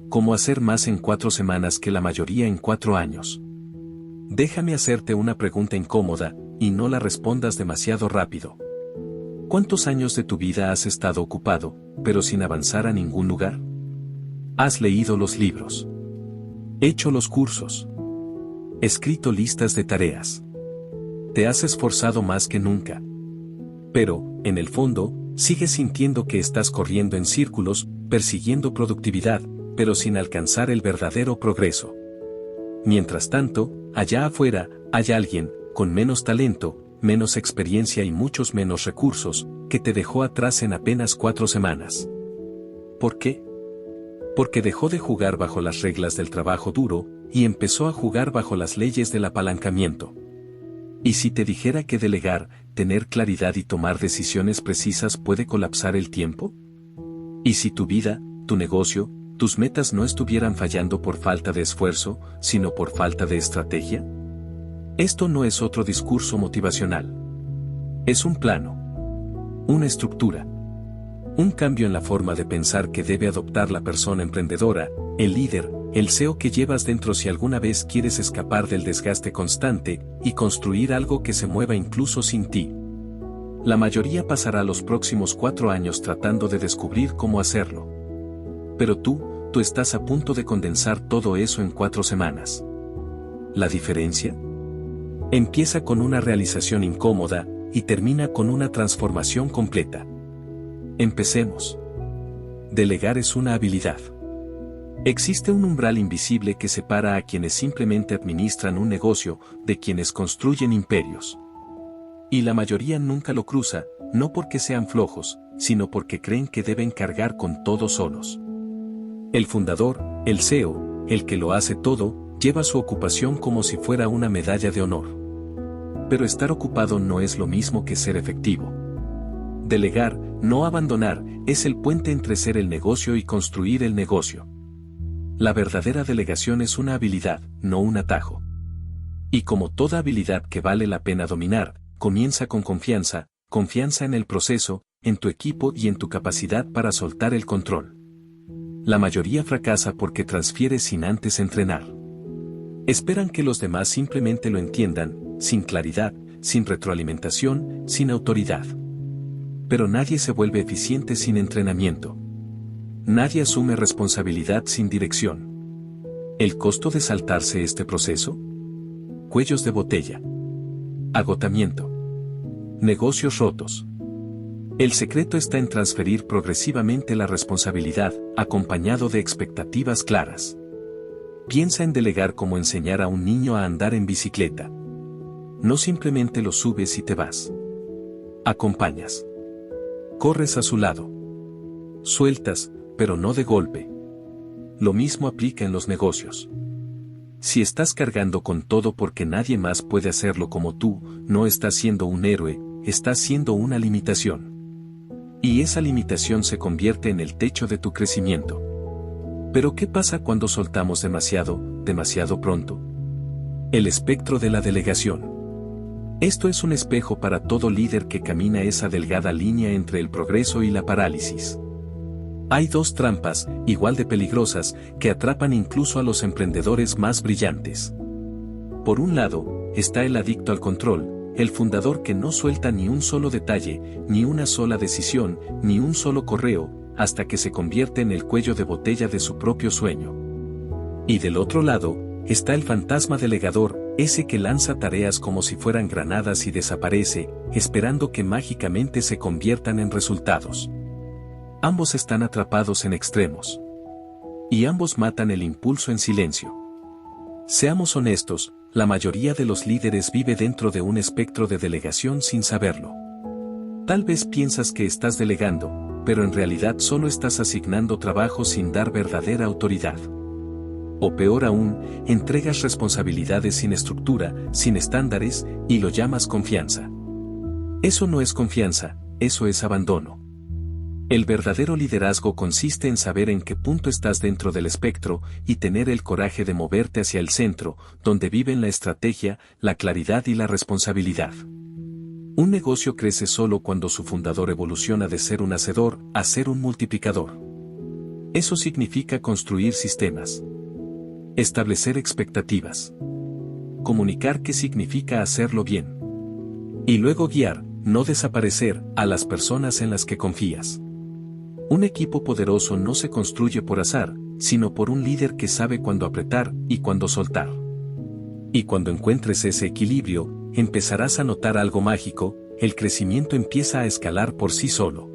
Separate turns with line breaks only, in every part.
Cómo hacer más en 4 semanas que la mayoría en 4 años. Déjame hacerte una pregunta incómoda, y no la respondas demasiado rápido. ¿Cuántos años de tu vida has estado ocupado, pero sin avanzar a ningún lugar? ¿Has leído los libros? ¿Hecho los cursos? ¿Escrito listas de tareas? ¿Te has esforzado más que nunca? Pero, en el fondo, sigues sintiendo que estás corriendo en círculos, persiguiendo productividad, pero sin alcanzar el verdadero progreso. Mientras tanto, allá afuera, hay alguien, con menos talento, menos experiencia y muchos menos recursos, que te dejó atrás en apenas 4 semanas. ¿Por qué? Porque dejó de jugar bajo las reglas del trabajo duro, y empezó a jugar bajo las leyes del apalancamiento. ¿Y si te dijera que delegar, tener claridad y tomar decisiones precisas puede colapsar el tiempo? ¿Y si tu vida, tu negocio, tus metas no estuvieran fallando por falta de esfuerzo, sino por falta de estrategia? Esto no es otro discurso motivacional. Es un plano. Una estructura. Un cambio en la forma de pensar que debe adoptar la persona emprendedora, el líder, el CEO que llevas dentro si alguna vez quieres escapar del desgaste constante y construir algo que se mueva incluso sin ti. La mayoría pasará los próximos 4 años tratando de descubrir cómo hacerlo. Pero tú estás a punto de condensar todo eso en 4 semanas. ¿La diferencia? Empieza con una realización incómoda y termina con una transformación completa. Empecemos. Delegar es una habilidad. Existe un umbral invisible que separa a quienes simplemente administran un negocio de quienes construyen imperios. Y la mayoría nunca lo cruza, no porque sean flojos, sino porque creen que deben cargar con todo solos. El fundador, el CEO, el que lo hace todo, lleva su ocupación como si fuera una medalla de honor. Pero estar ocupado no es lo mismo que ser efectivo. Delegar, no abandonar, es el puente entre ser el negocio y construir el negocio. La verdadera delegación es una habilidad, no un atajo. Y como toda habilidad que vale la pena dominar, comienza con confianza en el proceso, en tu equipo y en tu capacidad para soltar el control. La mayoría fracasa porque transfiere sin antes entrenar. Esperan que los demás simplemente lo entiendan, sin claridad, sin retroalimentación, sin autoridad. Pero nadie se vuelve eficiente sin entrenamiento. Nadie asume responsabilidad sin dirección. ¿El costo de saltarse este proceso? Cuellos de botella. Agotamiento. Negocios rotos. El secreto está en transferir progresivamente la responsabilidad, acompañado de expectativas claras. Piensa en delegar como enseñar a un niño a andar en bicicleta. No simplemente lo subes y te vas. Acompañas. Corres a su lado. Sueltas, pero no de golpe. Lo mismo aplica en los negocios. Si estás cargando con todo porque nadie más puede hacerlo como tú, no estás siendo un héroe, estás siendo una limitación. Y esa limitación se convierte en el techo de tu crecimiento. Pero ¿qué pasa cuando soltamos demasiado pronto? El espectro de la delegación. Esto es un espejo para todo líder que camina esa delgada línea entre el progreso y la parálisis. Hay 2 trampas, igual de peligrosas, que atrapan incluso a los emprendedores más brillantes. Por un lado, está el adicto al control, el fundador que no suelta ni un solo detalle, ni una sola decisión, ni un solo correo, hasta que se convierte en el cuello de botella de su propio sueño. Y del otro lado, está el fantasma delegador, ese que lanza tareas como si fueran granadas y desaparece, esperando que mágicamente se conviertan en resultados. Ambos están atrapados en extremos. Y ambos matan el impulso en silencio. Seamos honestos, la mayoría de los líderes vive dentro de un espectro de delegación sin saberlo. Tal vez piensas que estás delegando, pero en realidad solo estás asignando trabajo sin dar verdadera autoridad. O peor aún, entregas responsabilidades sin estructura, sin estándares, y lo llamas confianza. Eso no es confianza, eso es abandono. El verdadero liderazgo consiste en saber en qué punto estás dentro del espectro y tener el coraje de moverte hacia el centro, donde viven la estrategia, la claridad y la responsabilidad. Un negocio crece solo cuando su fundador evoluciona de ser un hacedor a ser un multiplicador. Eso significa construir sistemas. Establecer expectativas. Comunicar qué significa hacerlo bien. Y luego guiar, no desaparecer, a las personas en las que confías. Un equipo poderoso no se construye por azar, sino por un líder que sabe cuándo apretar y cuándo soltar. Y cuando encuentres ese equilibrio, empezarás a notar algo mágico, el crecimiento empieza a escalar por sí solo.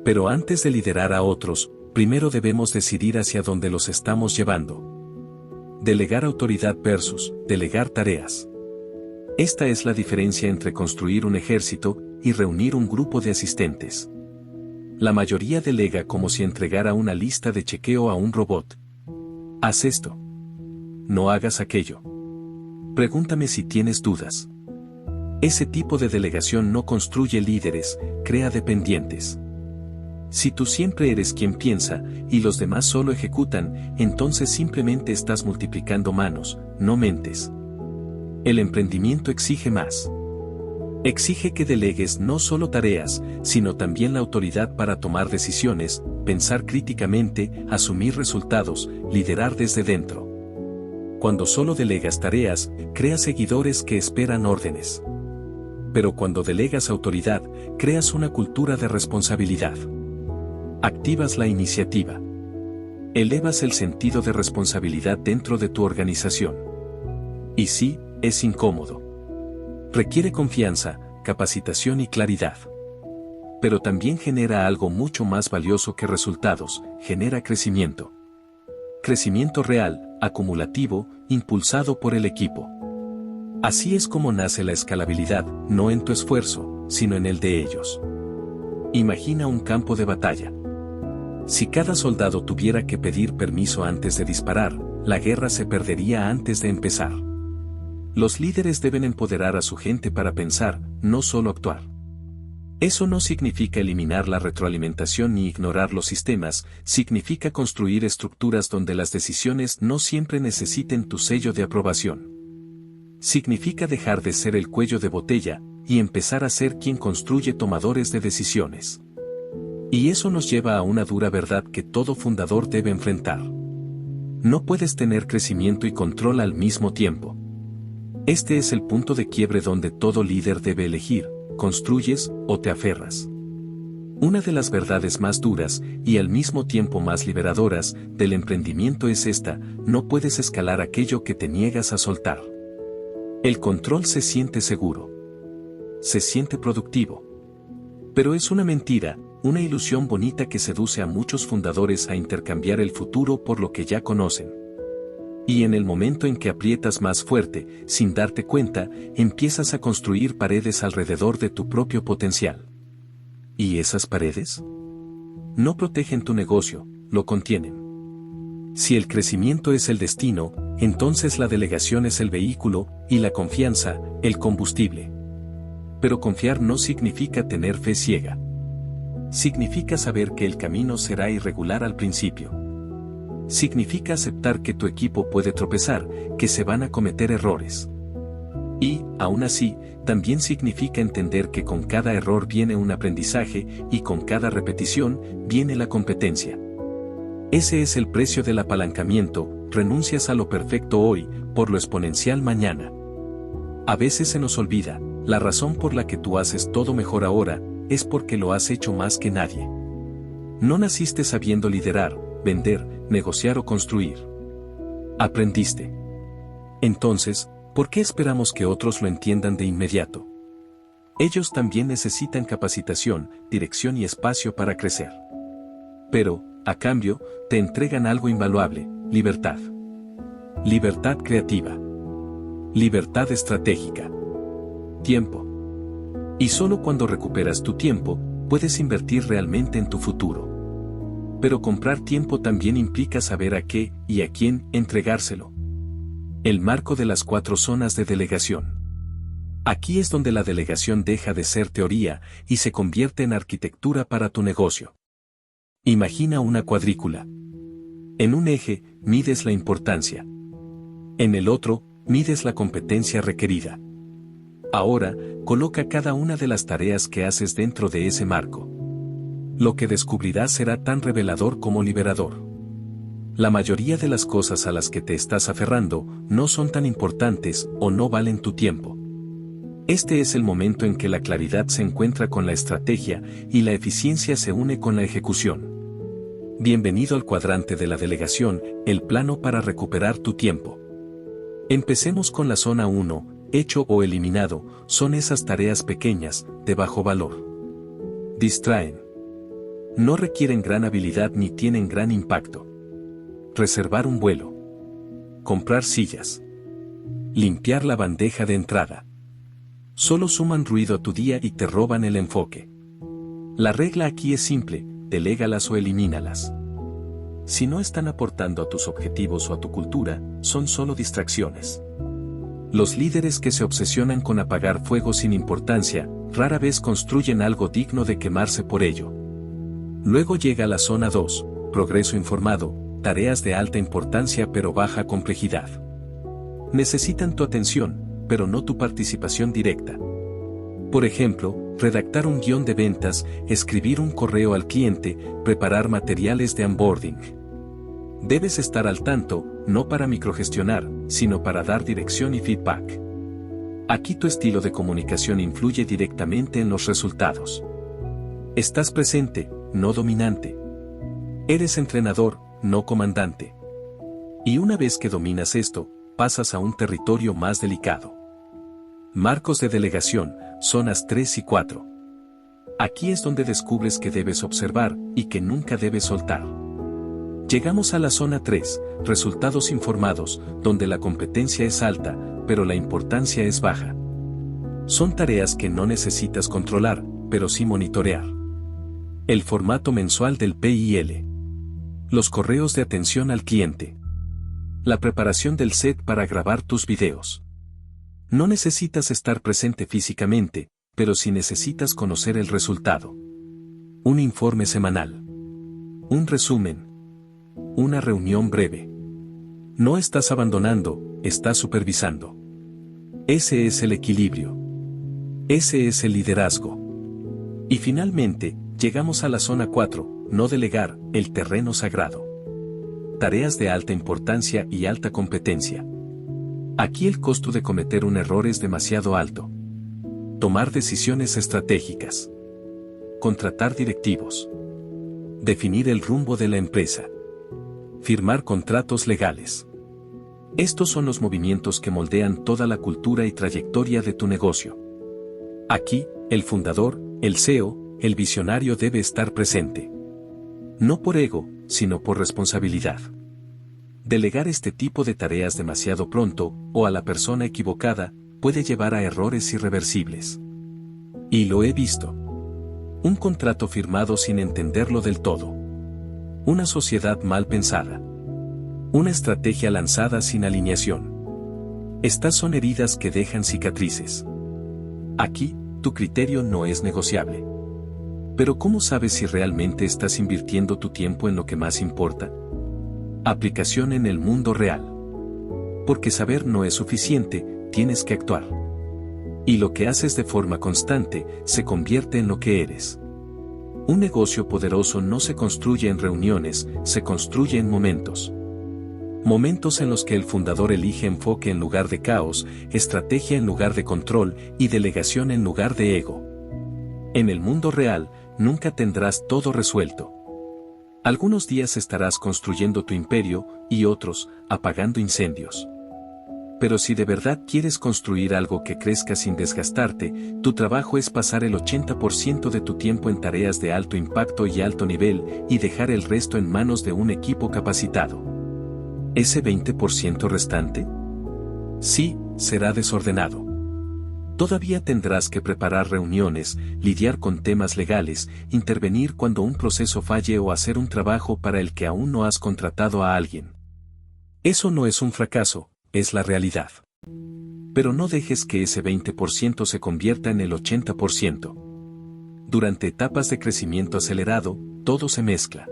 Pero antes de liderar a otros, primero debemos decidir hacia dónde los estamos llevando. Delegar autoridad versus delegar tareas. Esta es la diferencia entre construir un ejército y reunir un grupo de asistentes. La mayoría delega como si entregara una lista de chequeo a un robot. Haz esto. No hagas aquello. Pregúntame si tienes dudas. Ese tipo de delegación no construye líderes, crea dependientes. Si tú siempre eres quien piensa, y los demás solo ejecutan, entonces simplemente estás multiplicando manos, no mentes. El emprendimiento exige más. Exige que delegues no solo tareas, sino también la autoridad para tomar decisiones, pensar críticamente, asumir resultados, liderar desde dentro. Cuando solo delegas tareas, creas seguidores que esperan órdenes. Pero cuando delegas autoridad, creas una cultura de responsabilidad. Activas la iniciativa. Elevas el sentido de responsabilidad dentro de tu organización. Y sí, es incómodo. Requiere confianza, capacitación y claridad. Pero también genera algo mucho más valioso que resultados, genera crecimiento. Crecimiento real, acumulativo, impulsado por el equipo. Así es como nace la escalabilidad, no en tu esfuerzo, sino en el de ellos. Imagina un campo de batalla. Si cada soldado tuviera que pedir permiso antes de disparar, la guerra se perdería antes de empezar. Los líderes deben empoderar a su gente para pensar, no solo actuar. Eso no significa eliminar la retroalimentación ni ignorar los sistemas, significa construir estructuras donde las decisiones no siempre necesiten tu sello de aprobación. Significa dejar de ser el cuello de botella y empezar a ser quien construye tomadores de decisiones. Y eso nos lleva a una dura verdad que todo fundador debe enfrentar. No puedes tener crecimiento y control al mismo tiempo. Este es el punto de quiebre donde todo líder debe elegir, construyes o te aferras. Una de las verdades más duras, y al mismo tiempo más liberadoras, del emprendimiento es esta: no puedes escalar aquello que te niegas a soltar. El control se siente seguro. Se siente productivo. Pero es una mentira, una ilusión bonita que seduce a muchos fundadores a intercambiar el futuro por lo que ya conocen. Y en el momento en que aprietas más fuerte, sin darte cuenta, empiezas a construir paredes alrededor de tu propio potencial. ¿Y esas paredes? No protegen tu negocio, lo contienen. Si el crecimiento es el destino, entonces la delegación es el vehículo, y la confianza, el combustible. Pero confiar no significa tener fe ciega. Significa saber que el camino será irregular al principio. Significa aceptar que tu equipo puede tropezar, que se van a cometer errores. Y, aún así, también significa entender que con cada error viene un aprendizaje, y con cada repetición, viene la competencia. Ese es el precio del apalancamiento: renuncias a lo perfecto hoy, por lo exponencial mañana. A veces se nos olvida, la razón por la que tú haces todo mejor ahora, es porque lo has hecho más que nadie. No naciste sabiendo liderar, vender, negociar o construir. Aprendiste. Entonces, ¿por qué esperamos que otros lo entiendan de inmediato? Ellos también necesitan capacitación, dirección y espacio para crecer. Pero, a cambio, te entregan algo invaluable: libertad. Libertad creativa. Libertad estratégica. Tiempo. Y solo cuando recuperas tu tiempo, puedes invertir realmente en tu futuro. Pero comprar tiempo también implica saber a qué y a quién entregárselo. El marco de las 4 zonas de delegación. Aquí es donde la delegación deja de ser teoría y se convierte en arquitectura para tu negocio. Imagina una cuadrícula. En un eje, mides la importancia. En el otro, mides la competencia requerida. Ahora, coloca cada una de las tareas que haces dentro de ese marco. Lo que descubrirás será tan revelador como liberador. La mayoría de las cosas a las que te estás aferrando no son tan importantes o no valen tu tiempo. Este es el momento en que la claridad se encuentra con la estrategia y la eficiencia se une con la ejecución. Bienvenido al cuadrante de la delegación, el plano para recuperar tu tiempo. Empecemos con la zona 1, hecho o eliminado, son esas tareas pequeñas, de bajo valor. Distraen. No requieren gran habilidad ni tienen gran impacto. Reservar un vuelo. Comprar sillas. Limpiar la bandeja de entrada. Solo suman ruido a tu día y te roban el enfoque. La regla aquí es simple, delégalas o elimínalas. Si no están aportando a tus objetivos o a tu cultura, son solo distracciones. Los líderes que se obsesionan con apagar fuego sin importancia, rara vez construyen algo digno de quemarse por ello. Luego llega la zona 2, progreso informado, tareas de alta importancia pero baja complejidad. Necesitan tu atención, pero no tu participación directa. Por ejemplo, redactar un guión de ventas, escribir un correo al cliente, preparar materiales de onboarding. Debes estar al tanto, no para microgestionar, sino para dar dirección y feedback. Aquí tu estilo de comunicación influye directamente en los resultados. Estás presente, no dominante. Eres entrenador, no comandante. Y una vez que dominas esto, pasas a un territorio más delicado. Marcos de delegación, zonas 3 y 4. Aquí es donde descubres que debes observar y que nunca debes soltar. Llegamos a la zona 3, resultados informados, donde la competencia es alta, pero la importancia es baja. Son tareas que no necesitas controlar, pero sí monitorear. El formato mensual del PIL. Los correos de atención al cliente. La preparación del set para grabar tus videos. No necesitas estar presente físicamente, pero sí necesitas conocer el resultado. Un informe semanal. Un resumen. Una reunión breve. No estás abandonando, estás supervisando. Ese es el equilibrio. Ese es el liderazgo. Y finalmente, llegamos a la zona 4, no delegar, el terreno sagrado. Tareas de alta importancia y alta competencia. Aquí el costo de cometer un error es demasiado alto. Tomar decisiones estratégicas. Contratar directivos. Definir el rumbo de la empresa. Firmar contratos legales. Estos son los movimientos que moldean toda la cultura y trayectoria de tu negocio. Aquí, el fundador, el CEO, el visionario debe estar presente. No por ego, sino por responsabilidad. Delegar este tipo de tareas demasiado pronto, o a la persona equivocada, puede llevar a errores irreversibles. Y lo he visto. Un contrato firmado sin entenderlo del todo. Una sociedad mal pensada. Una estrategia lanzada sin alineación. Estas son heridas que dejan cicatrices. Aquí, tu criterio no es negociable. Pero ¿cómo sabes si realmente estás invirtiendo tu tiempo en lo que más importa? Aplicación en el mundo real. Porque saber no es suficiente, tienes que actuar. Y lo que haces de forma constante, se convierte en lo que eres. Un negocio poderoso no se construye en reuniones, se construye en momentos. Momentos en los que el fundador elige enfoque en lugar de caos, estrategia en lugar de control y delegación en lugar de ego. En el mundo real, nunca tendrás todo resuelto. Algunos días estarás construyendo tu imperio, y otros, apagando incendios. Pero si de verdad quieres construir algo que crezca sin desgastarte, tu trabajo es pasar el 80% de tu tiempo en tareas de alto impacto y alto nivel, y dejar el resto en manos de un equipo capacitado. ¿Ese 20% restante? Sí, será desordenado. Todavía tendrás que preparar reuniones, lidiar con temas legales, intervenir cuando un proceso falle o hacer un trabajo para el que aún no has contratado a alguien. Eso no es un fracaso, es la realidad. Pero no dejes que ese 20% se convierta en el 80%. Durante etapas de crecimiento acelerado, todo se mezcla.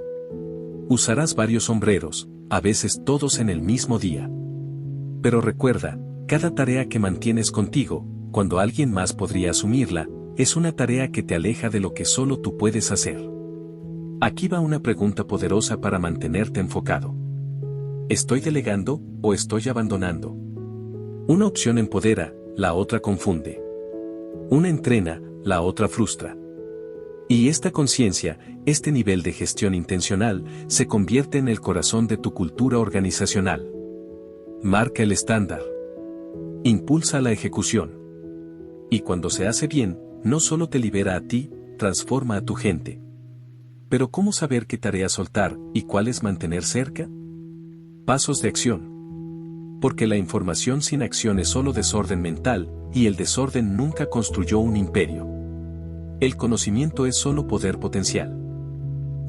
Usarás varios sombreros, a veces todos en el mismo día. Pero recuerda, cada tarea que mantienes contigo, cuando alguien más podría asumirla, es una tarea que te aleja de lo que solo tú puedes hacer. Aquí va una pregunta poderosa para mantenerte enfocado. ¿Estoy delegando o estoy abandonando? Una opción empodera, la otra confunde. Una entrena, la otra frustra. Y esta conciencia, este nivel de gestión intencional, se convierte en el corazón de tu cultura organizacional. Marca el estándar. Impulsa la ejecución. Y cuando se hace bien, no solo te libera a ti, transforma a tu gente. Pero ¿cómo saber qué tareas soltar y cuáles mantener cerca? Pasos de acción. Porque la información sin acción es solo desorden mental, y el desorden nunca construyó un imperio. El conocimiento es solo poder potencial.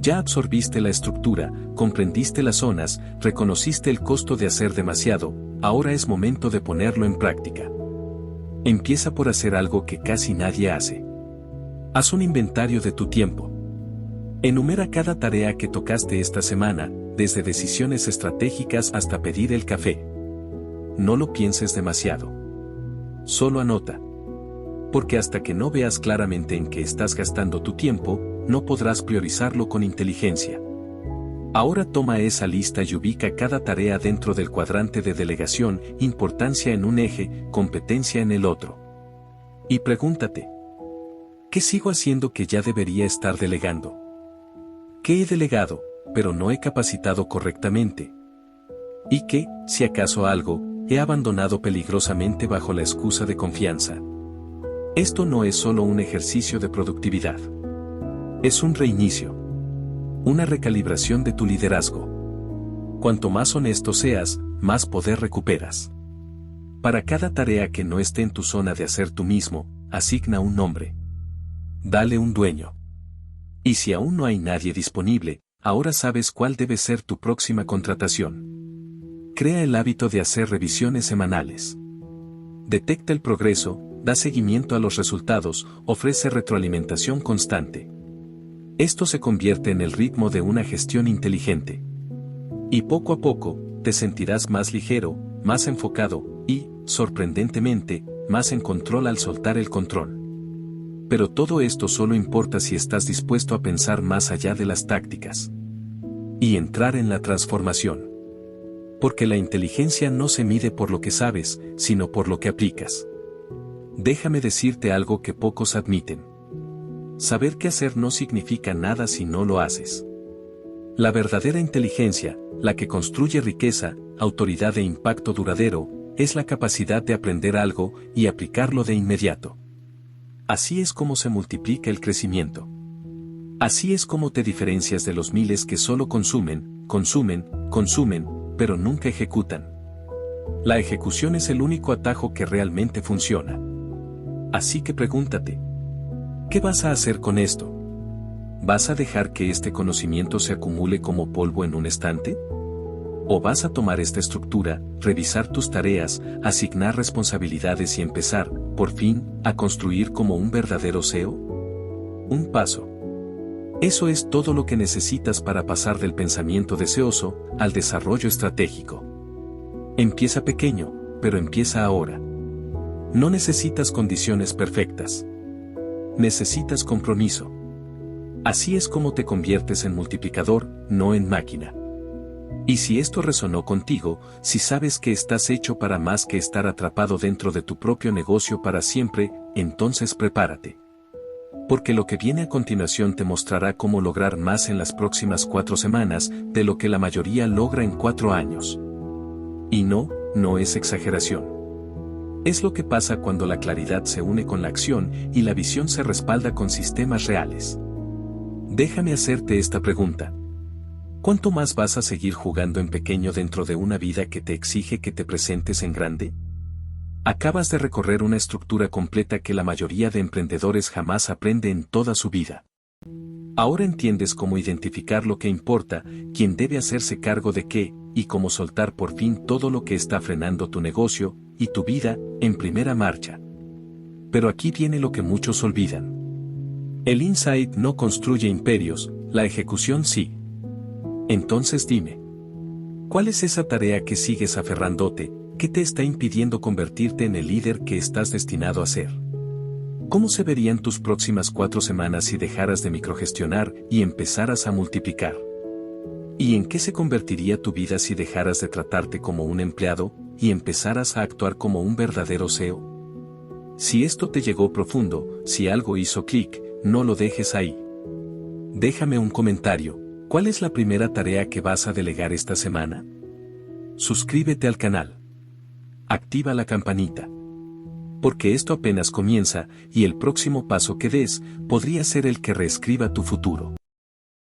Ya absorbiste la estructura, comprendiste las zonas, reconociste el costo de hacer demasiado, ahora es momento de ponerlo en práctica. Empieza por hacer algo que casi nadie hace. Haz un inventario de tu tiempo. Enumera cada tarea que tocaste esta semana, desde decisiones estratégicas hasta pedir el café. No lo pienses demasiado. Solo anota. Porque hasta que no veas claramente en qué estás gastando tu tiempo, no podrás priorizarlo con inteligencia. Ahora toma esa lista y ubica cada tarea dentro del cuadrante de delegación, importancia en un eje, competencia en el otro. Y pregúntate, ¿qué sigo haciendo que ya debería estar delegando? ¿Qué he delegado, pero no he capacitado correctamente? ¿Y qué, si acaso algo, he abandonado peligrosamente bajo la excusa de confianza? Esto no es solo un ejercicio de productividad. Es un reinicio. Una recalibración de tu liderazgo. Cuanto más honesto seas, más poder recuperas. Para cada tarea que no esté en tu zona de hacer tú mismo, asigna un nombre. Dale un dueño. Y si aún no hay nadie disponible, ahora sabes cuál debe ser tu próxima contratación. Crea el hábito de hacer revisiones semanales. Detecta el progreso, da seguimiento a los resultados, ofrece retroalimentación constante. Esto se convierte en el ritmo de una gestión inteligente. Y poco a poco, te sentirás más ligero, más enfocado, y, sorprendentemente, más en control al soltar el control. Pero todo esto solo importa si estás dispuesto a pensar más allá de las tácticas. Y entrar en la transformación. Porque la inteligencia no se mide por lo que sabes, sino por lo que aplicas. Déjame decirte algo que pocos admiten. Saber qué hacer no significa nada si no lo haces. La verdadera inteligencia, la que construye riqueza, autoridad e impacto duradero, es la capacidad de aprender algo y aplicarlo de inmediato. Así es como se multiplica el crecimiento. Así es como te diferencias de los miles que solo consumen, pero nunca ejecutan. La ejecución es el único atajo que realmente funciona. Así que pregúntate, ¿qué vas a hacer con esto? ¿Vas a dejar que este conocimiento se acumule como polvo en un estante? ¿O vas a tomar esta estructura, revisar tus tareas, asignar responsabilidades y empezar, por fin, a construir como un verdadero CEO? Un paso. Eso es todo lo que necesitas para pasar del pensamiento deseoso al desarrollo estratégico. Empieza pequeño, pero empieza ahora. No necesitas condiciones perfectas. Necesitas compromiso. Así es como te conviertes en multiplicador, no en máquina. Y si esto resonó contigo, si sabes que estás hecho para más que estar atrapado dentro de tu propio negocio para siempre, entonces prepárate. Porque lo que viene a continuación te mostrará cómo lograr más en las próximas 4 semanas de lo que la mayoría logra en 4 años. Y no es exageración. Es lo que pasa cuando la claridad se une con la acción y la visión se respalda con sistemas reales. Déjame hacerte esta pregunta. ¿Cuánto más vas a seguir jugando en pequeño dentro de una vida que te exige que te presentes en grande? Acabas de recorrer una estructura completa que la mayoría de emprendedores jamás aprende en toda su vida. Ahora entiendes cómo identificar lo que importa, quién debe hacerse cargo de qué, y cómo soltar por fin todo lo que está frenando tu negocio y tu vida en primera marcha. Pero aquí viene lo que muchos olvidan. El insight no construye imperios, la ejecución sí. Entonces dime, ¿cuál es esa tarea que sigues aferrándote, que te está impidiendo convertirte en el líder que estás destinado a ser? ¿Cómo se verían tus próximas 4 semanas si dejaras de microgestionar y empezaras a multiplicar? ¿Y en qué se convertiría tu vida si dejaras de tratarte como un empleado y empezaras a actuar como un verdadero CEO? Si esto te llegó profundo, si algo hizo clic, no lo dejes ahí. Déjame un comentario. ¿Cuál es la primera tarea que vas a delegar esta semana? Suscríbete al canal. Activa la campanita. Porque esto apenas comienza y el próximo paso que des podría ser el que reescriba tu futuro.